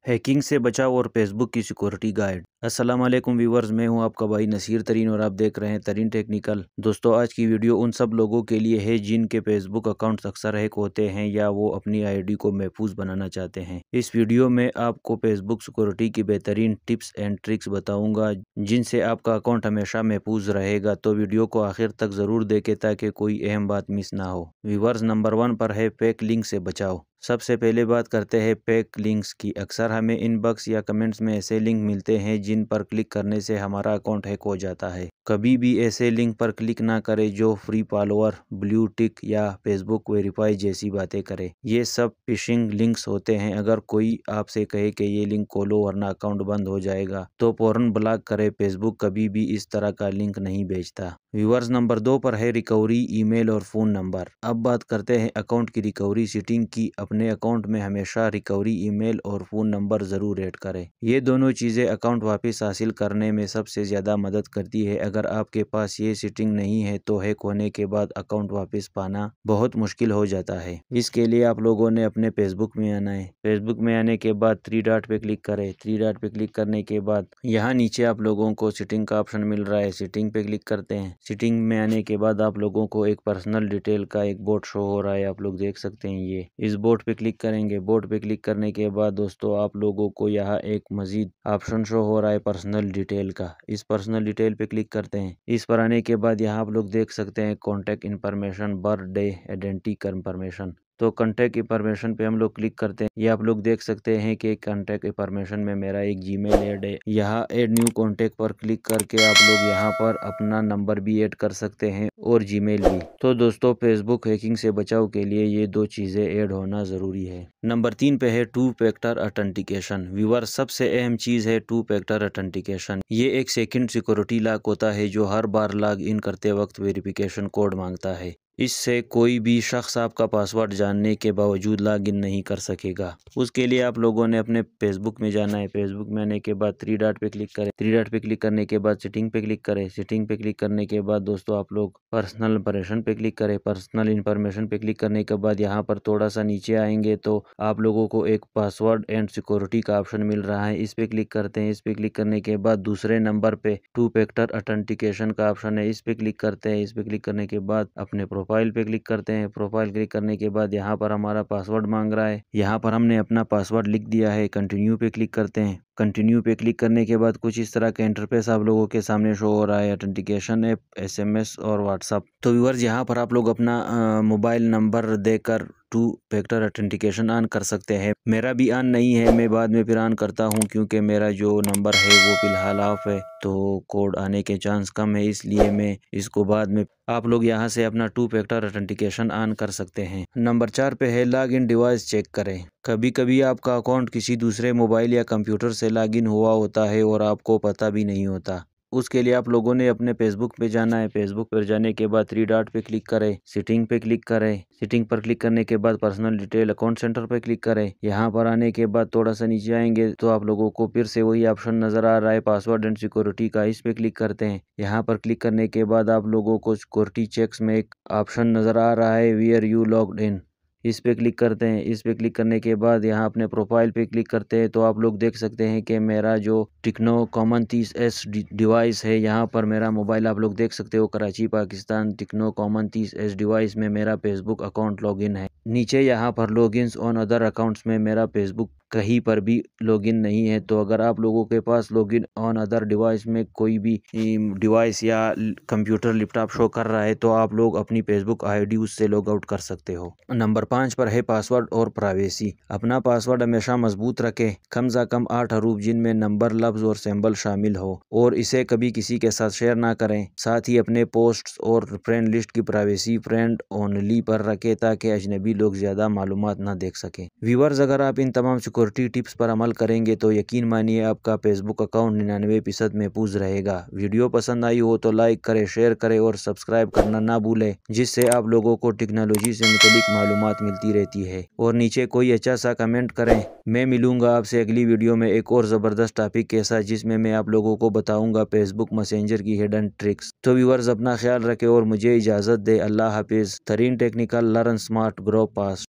Hacking से बचाव और फेसबुक की सिक्योरिटी गाइड। अस्सलाम वालेकुम व्यूवर्स, मैं हूं आपका भाई नसीर तरीन और आप देख रहे हैं तरीन टेक्निकल। दोस्तों, आज की वीडियो उन सब लोगों के लिए है जिनके फेसबुक अकाउंट्स अक्सर हैक होते हैं या वो अपनी आईडी को महफूज बनाना चाहते हैं। इस वीडियो में आपको फेसबुक सिक्योरिटी की बेहतरीन टिप्स एंड ट्रिक्स बताऊंगा जिनसे आपका अकाउंट हमेशा महफूज रहेगा। तो वीडियो को आखिर तक जरूर देखें ताकि कोई अहम बात मिस ना हो। व्यूवर्स, नंबर 1 पर है फेक लिंक से बचाव। सबसे पहले बात करते हैं फेक लिंक्स की। अक्सर हमें इनबॉक्स या कमेंट्स में ऐसे लिंक मिलते हैं जिन पर क्लिक करने से हमारा अकाउंट हैक हो जाता है। कभी भी ऐसे लिंक पर क्लिक ना करें जो फ्री फॉलोअर, ब्लू टिक या फेसबुक वेरीफाई जैसी बातें करे। ये सब फिशिंग लिंक्स होते हैं। अगर कोई आपसे कहे कि ये लिंक खोलो वरना अकाउंट बंद हो जाएगा तो फौरन ब्लॉक करें। फेसबुक कभी भी इस तरह का लिंक नहीं भेजता। व्यूअर्स, नंबर 2 पर है रिकवरी ईमेल और फ़ोन नंबर। अब बात करते हैं अकाउंट की रिकवरी सेटिंग की। अपने अकाउंट में हमेशा रिकवरी ईमेल और फ़ोन नंबर ज़रूर ऐड करें। ये दोनों चीज़ें अकाउंट वापस हासिल करने में सबसे ज़्यादा मदद करती है। अगर आपके पास ये सेटिंग नहीं है तो हैक होने के बाद अकाउंट वापस पाना बहुत मुश्किल हो जाता है। इसके लिए आप लोगों ने अपने फेसबुक में आना है। फेसबुक में आने के बाद 3 डॉट पे क्लिक करें। 3 डॉट पे क्लिक करने के बाद यहाँ नीचे आप लोगों को सेटिंग का ऑप्शन मिल रहा है। सेटिंग पे क्लिक करते हैं। सेटिंग में आने के बाद आप लोगों को एक पर्सनल डिटेल का एक बोर्ड शो हो रहा है, आप लोग देख सकते हैं। ये इस बोर्ड पे क्लिक करेंगे। बोर्ड पे क्लिक करने के बाद दोस्तों आप लोगों को यहाँ एक मजीद ऑप्शन शो हो रहा है पर्सनल डिटेल का। इस पर्सनल डिटेल पे क्लिक करते हैं। इस पर आने के बाद यहाँ आप लोग देख सकते हैं contact information, birthday, identity confirmation. तो कॉन्टैक्ट इन्फॉर्मेशन पे हम लोग क्लिक करते हैं। ये आप लोग देख सकते हैं कि कॉन्टैक्ट इन्फॉर्मेशन में मेरा एक जीमेल ऐड है। यहाँ ऐड न्यू कॉन्टैक्ट पर क्लिक करके आप लोग यहाँ पर अपना नंबर भी ऐड कर सकते हैं और जीमेल भी। तो दोस्तों, फेसबुक हैकिंग से बचाव के लिए ये दो चीज़ें ऐड होना ज़रूरी है। नंबर 3 पे है 2 फैक्टर ऑथेंटिकेशन। व्यूअर, सबसे अहम चीज़ है 2 फैक्टर ऑथेंटिकेशन। ये एक सेकंड सिक्योरिटी लॉक होता है जो हर बार लॉग इन करते वक्त वेरिफिकेशन कोड मांगता है। इससे कोई भी शख्स आपका पासवर्ड जानने के बावजूद लॉग इन नहीं कर सकेगा। उसके लिए आप लोगों ने अपने फेसबुक में जाना है। फेसबुक में आने के बाद 3 डॉट पे क्लिक करें। 3 डॉट पे क्लिक करने के बाद सेटिंग पे क्लिक करें। सेटिंग पे क्लिक करने के बाद दोस्तों आप लोग पर्सनल इंफॉर्मेशन पे क्लिक करें। पर्सनल इंफॉर्मेशन पे क्लिक करने के बाद यहाँ पर थोड़ा सा नीचे आएंगे तो आप लोगों को एक पासवर्ड एंड सिक्योरिटी का ऑप्शन मिल रहा है। इस पे क्लिक करते हैं। इस पे क्लिक करने के बाद दूसरे नंबर पे 2 फैक्टर ऑथेंटिकेशन का ऑप्शन है। इस पे क्लिक करते हैं। इस पे क्लिक करने के बाद अपने प्रोफाइल पे क्लिक करते हैं। प्रोफाइल क्लिक करने के बाद यहाँ पर हमारा पासवर्ड मांग रहा है। यहाँ पर हमने अपना पासवर्ड लिख दिया है। कंटिन्यू पे क्लिक करते हैं। कंटिन्यू पे क्लिक करने के बाद कुछ इस तरह का इंटरफेस आप लोगों के सामने शो हो रहा है। ऑथेंटिकेशन ऐप, एसएमएस और व्हाट्सएप। तो व्यूअर्स, यहाँ पर आप लोग अपना मोबाइल नंबर देकर 2 फैक्टर ऑथेंटिकेशन ऑन कर सकते हैं। मेरा भी ऑन नहीं है, मैं बाद में फिर ऑन करता हूँ क्योंकि मेरा जो नंबर है वो फिलहाल ऑफ है तो कोड आने के चांस कम है, इसलिए मैं इसको बाद में। आप लोग यहाँ से अपना 2 फैक्टर ऑथेंटिकेशन ऑन कर सकते हैं। नंबर 4 पे है लॉग इन डिवाइस चेक करें। कभी कभी आपका अकाउंट किसी दूसरे मोबाइल या कंप्यूटर से लॉग इन हुआ होता है और आपको पता भी नहीं होता। उसके लिए आप लोगों ने अपने फेसबुक पे जाना है। फेसबुक पर जाने के बाद 3 डॉट पे क्लिक करें। सेटिंग पे क्लिक करें। सेटिंग पर क्लिक करने के बाद पर्सनल डिटेल अकाउंट सेंटर पे क्लिक करें। यहाँ पर आने के बाद थोड़ा सा नीचे आएंगे तो आप लोगों को फिर से वही ऑप्शन नजर आ रहा है पासवर्ड एंड सिक्योरिटी का। इस पे क्लिक करते हैं। यहाँ पर क्लिक करने के बाद आप लोगों को सिक्योरिटी चेक्स में एक ऑप्शन नजर आ रहा है वेयर यू लॉग्ड इन। इस पे क्लिक करते हैं। इस पे क्लिक करने के बाद यहाँ अपने प्रोफाइल पे क्लिक करते हैं तो आप लोग देख सकते हैं कि मेरा जो टेक्नो कॉमन 30S डिवाइस है, यहाँ पर मेरा मोबाइल आप लोग देख सकते हो Karachi Pakistan Tecno Camon 30S device में मेरा फेसबुक अकाउंट लॉगिन है। नीचे यहाँ पर लॉगिन्स ऑन अदर अकाउंट्स में मेरा फेसबुक कहीं पर भी लॉगिन नहीं है। तो अगर आप लोगों के पास लॉगिन ऑन अदर डिवाइस में कोई भी डिवाइस या कंप्यूटर लैपटॉप शो कर रहा है तो आप लोग अपनी फेसबुक आईडी उससे लॉग आउट कर सकते हो। नंबर 5 पर है पासवर्ड और प्राइवेसी। अपना पासवर्ड हमेशा मजबूत रखें, कम से कम 8 हरूफ जिनमें नंबर, लफ्ज और सिंबल शामिल हो, और इसे कभी किसी के साथ शेयर ना करें। साथ ही अपने पोस्ट्स और फ्रेंड लिस्ट की प्राइवेसी फ्रेंड ओनली पर रखें ताकि अजनबी लोग ज्यादा मालूमात ना देख सकें। व्यूअर्स, अगर आप इन तमाम सिक्योरिटी टिप्स पर अमल करेंगे तो यकीन मानिए आपका फेसबुक अकाउंट 99% महफूज रहेगा। वीडियो पसंद आई हो तो लाइक करें, शेयर करें और सब्सक्राइब करना ना भूलें, जिससे आप लोगों को टेक्नोलॉजी से मुतालिक मालूमात मिलती रहती है। और नीचे कोई अच्छा सा कमेंट करें। मैं मिलूंगा आपसे अगली वीडियो में एक और ज़बरदस्त टॉपिक के साथ जिसमें मैं आप लोगों को बताऊंगा फेसबुक मैसेंजर की हिडन ट्रिक्स। तो व्यूअर्स, अपना ख्याल रखें और मुझे इजाज़त दे। अल्लाह हाफिज़। तरीन technical, learn smart, grow fast.